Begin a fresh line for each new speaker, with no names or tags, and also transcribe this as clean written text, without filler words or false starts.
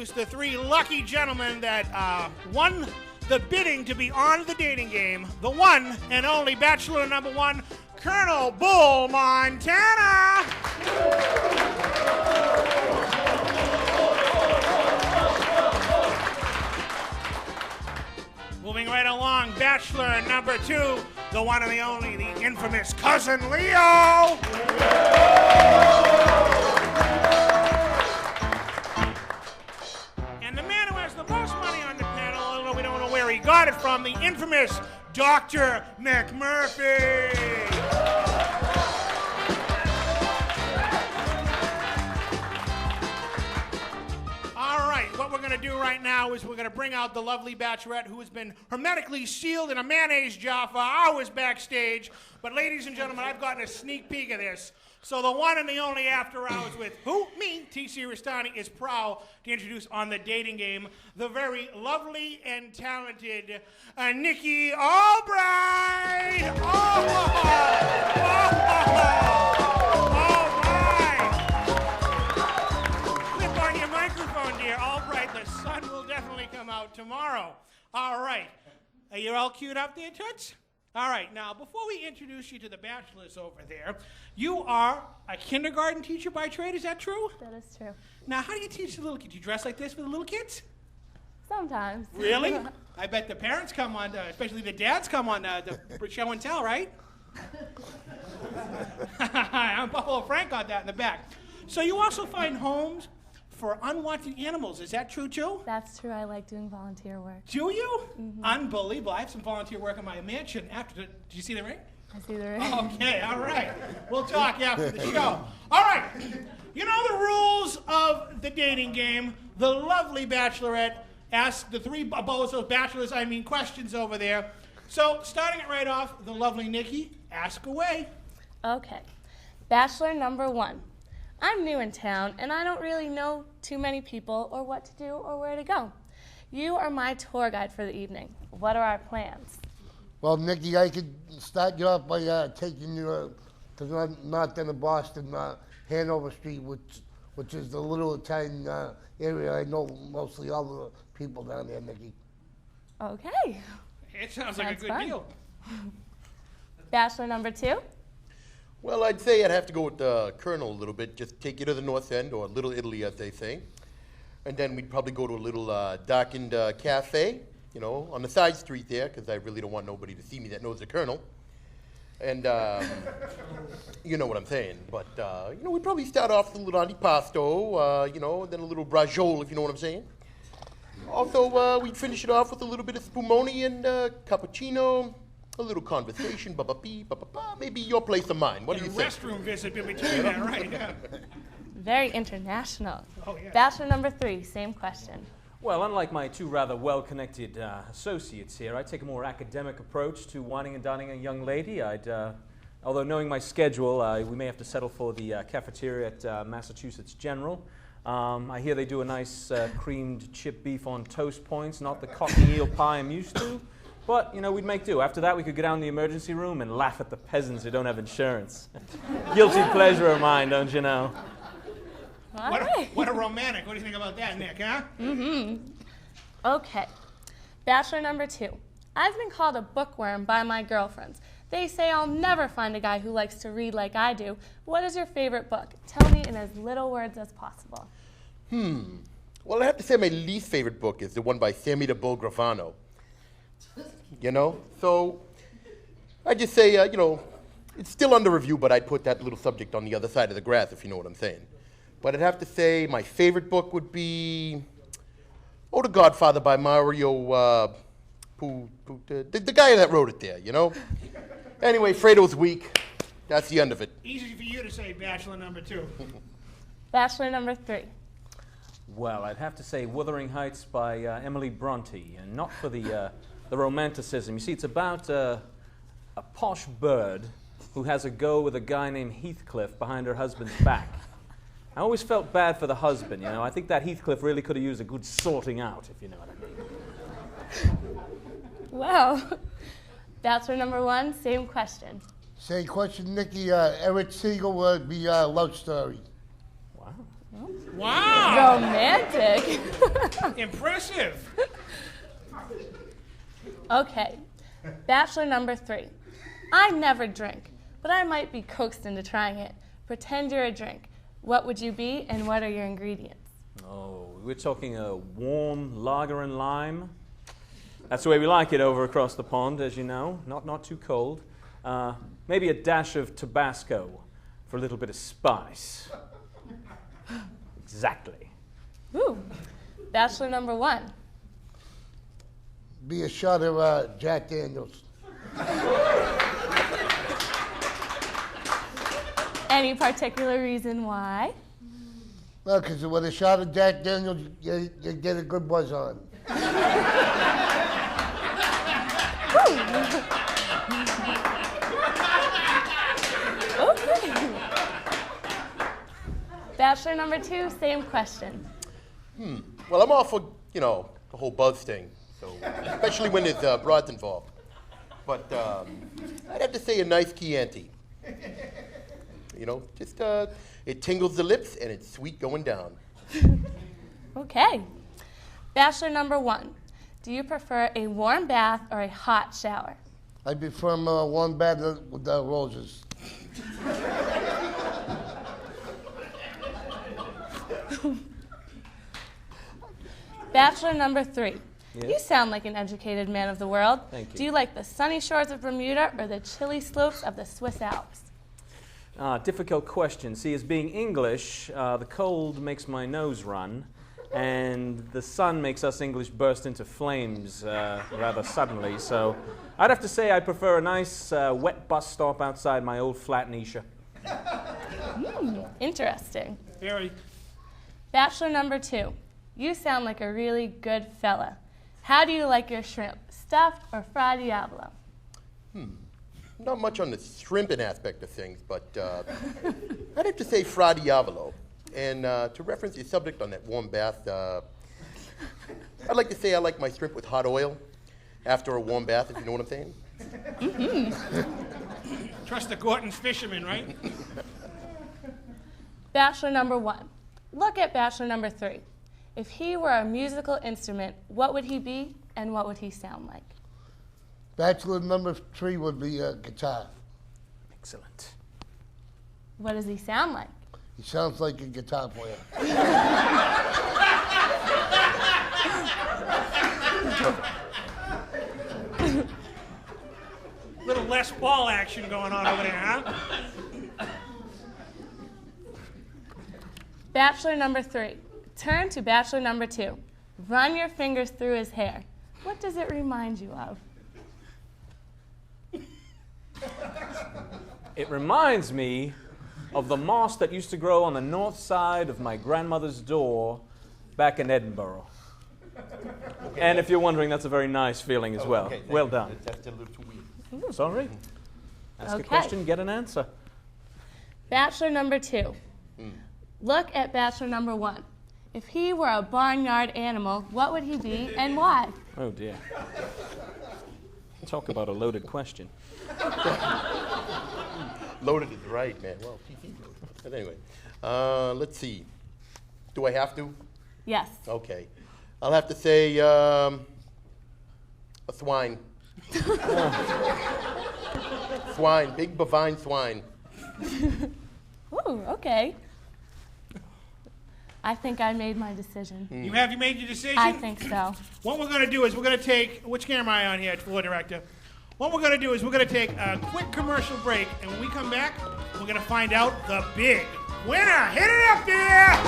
introduce the three lucky gentlemen that won the bidding to be on the dating game. The one and only Bachelor number one, Colonel Bull Montana. Moving right along, Bachelor number two, the one and the only, the infamous Cousin Leo. And the man who has the most money on the panel, although we don't know where he got it from, the infamous Dr. McMurphy. What we're going to do right now is we're going to bring out the lovely Bachelorette who has been hermetically sealed in a mayonnaise jar for hours backstage. But ladies and gentlemen, I've gotten a sneak peek of this. So the one and the only After Hours with who? Me, T.C. Restani, is proud to introduce on the dating game the very lovely and talented Nikki Albright. Dear Albright, the sun will definitely come out tomorrow. All right. Are you all queued up there, Toots? All right. Now, before we introduce you to the bachelors over there, you are a kindergarten teacher by trade. Is that true?
That is true.
Now, how do you teach the little kids? Do you dress like this for the little kids?
Sometimes.
Really? I bet the parents come on, especially the dads come on the show and tell, right? I'm Buffalo Frank got that in the back. So you also find homes for unwanted animals. Is that true, too?
That's true. I like doing volunteer work.
Do you?
Mm-hmm.
Unbelievable. I have some volunteer work in my mansion after. Did you see the ring?
I see the ring.
Okay, all right. We'll talk after the show. All right. You know the rules of the dating game. The lovely Bachelorette asked the three bozos, bachelors, questions over there. So, starting it right off, the lovely Nikki, ask away.
Okay. Bachelor number one. I'm new in town, and I don't really know too many people or what to do or where to go. You are my tour guide for the evening. What are our plans?
Well, Nikki, I could start you off by taking you to the north end of Boston, Hanover Street, which is the little Italian area. I know mostly all the people down there, Nikki.
Okay.
It sounds like a good deal.
Bachelor number two.
Well, I'd say I'd have to go with the Colonel a little bit, just take you to the North End, or Little Italy, as they say. And then we'd probably go to a little darkened cafe, on the side street there, because I really don't want nobody to see me that knows the Colonel. And, you know what I'm saying. But, we'd probably start off with a little antipasto, then a little braciole, if you know what I'm saying. Also, we'd finish it off with a little bit of spumoni and cappuccino. A little conversation, maybe your place or mine. What do you think?
A restroom visit in between that, right? Yeah.
Very international.
Oh, yeah.
Bachelor number three, same question.
Well, unlike my two rather well-connected associates here, I take a more academic approach to wining and dining a young lady. Although knowing my schedule, we may have to settle for the cafeteria at Massachusetts General. I hear they do a nice creamed chip beef on toast points, not the cockney eel pie I'm used to. But, we'd make do. After that, we could go down to the emergency room and laugh at the peasants who don't have insurance. Guilty pleasure of mine, don't you know?
What a romantic. What do you think about that, Nick, huh?
Mm-hmm. Okay. Bachelor number two. I've been called a bookworm by my girlfriends. They say I'll never find a guy who likes to read like I do. What is your favorite book? Tell me in as little words as possible.
Well, I have to say my least favorite book is the one by Sammy the Bull Gravano. So I just say, it's still under review, but I'd put that little subject on the other side of the grass, if you know what I'm saying. But I'd have to say my favorite book would be, The Godfather by Mario, the guy that wrote it there, Anyway, Fredo's weak. That's the end of it.
Easy for you to say, Bachelor number two.
Bachelor number three.
Well, I'd have to say Wuthering Heights by Emily Bronte, and not for the romanticism. You see, it's about a posh bird who has a go with a guy named Heathcliff behind her husband's back. I always felt bad for the husband, I think that Heathcliff really could have used a good sorting out, if you know what I mean.
Well, Bachelor number one, same question.
Same question, Nikki. Eric Siegel would be Love Story.
Wow.
Well,
Wow.
Romantic.
Impressive.
Okay, bachelor number 3. I never drink, but I might be coaxed into trying it. Pretend you're a drink. What would you be, and what are your ingredients?
Oh, we're talking a warm lager and lime. That's the way we like it over across the pond, as you know. Not too cold. Maybe a dash of Tabasco for a little bit of spice. Exactly.
Ooh, bachelor number 1.
Be a shot of Jack Daniels.
Any particular reason why?
Well, because with a shot of Jack Daniels, you get a good buzz on.
Okay. Bachelor number 2, same question.
Well, I'm all for, the whole buzz thing. So, especially when there's broads involved. But I'd have to say a nice Chianti. Just it tingles the lips and it's sweet going down.
Okay. Bachelor number 1. Do you prefer a warm bath or a hot shower?
I prefer one bed with the roses.
Bachelor number 3.
Yes?
You sound like an educated man of the world.
Thank you.
Do you like the sunny shores of Bermuda or the chilly slopes of the Swiss Alps?
Difficult question. See, as being English, the cold makes my nose run, and the sun makes us English burst into flames rather suddenly. So I'd have to say I prefer a nice wet bus stop outside my old flat in Isha.
Interesting.
Very.
Bachelor number 2. You sound like a really good fella. How do you like your shrimp? Stuffed or fra diavolo?
Not much on the shrimping aspect of things, but I'd have to say fra diavolo. And to reference your subject on that warm bath, I'd like to say I like my shrimp with hot oil after a warm bath, if you know what I'm saying.
Trust the Gorton's fisherman, right?
Bachelor number 1. Look at bachelor number 3. If he were a musical instrument, what would he be and what would he sound like?
Bachelor number 3 would be a guitar.
Excellent.
What does he sound like?
He sounds like a guitar player.
Little Les Paul action going on over there, huh?
Bachelor number 3. Turn to bachelor number 2. Run your fingers through his hair. What does it remind you of?
It reminds me of the moss that used to grow on the north side of my grandmother's door back in Edinburgh. Okay. And if you're wondering, that's a very nice feeling as well.
Okay,
well done.
That's a little too weird.
Ooh, sorry. Ask
Okay.
a question, get an answer.
Bachelor number 2. Look at bachelor number 1. If he were a barnyard animal, what would he be and why?
Oh dear. Talk about a loaded question.
Loaded is right, man. Well, TC's loaded. But anyway, let's see. Do I have to?
Yes.
Okay. I'll have to say a swine. Swine, big bovine swine.
Ooh, okay. I think I made my decision.
You made your decision?
I think so.
What we're going to do is we're going to take, which camera am I on here, floor director? What we're going to do is we're going to take a quick commercial break, and when we come back, we're going to find out the big winner. Hit it up there!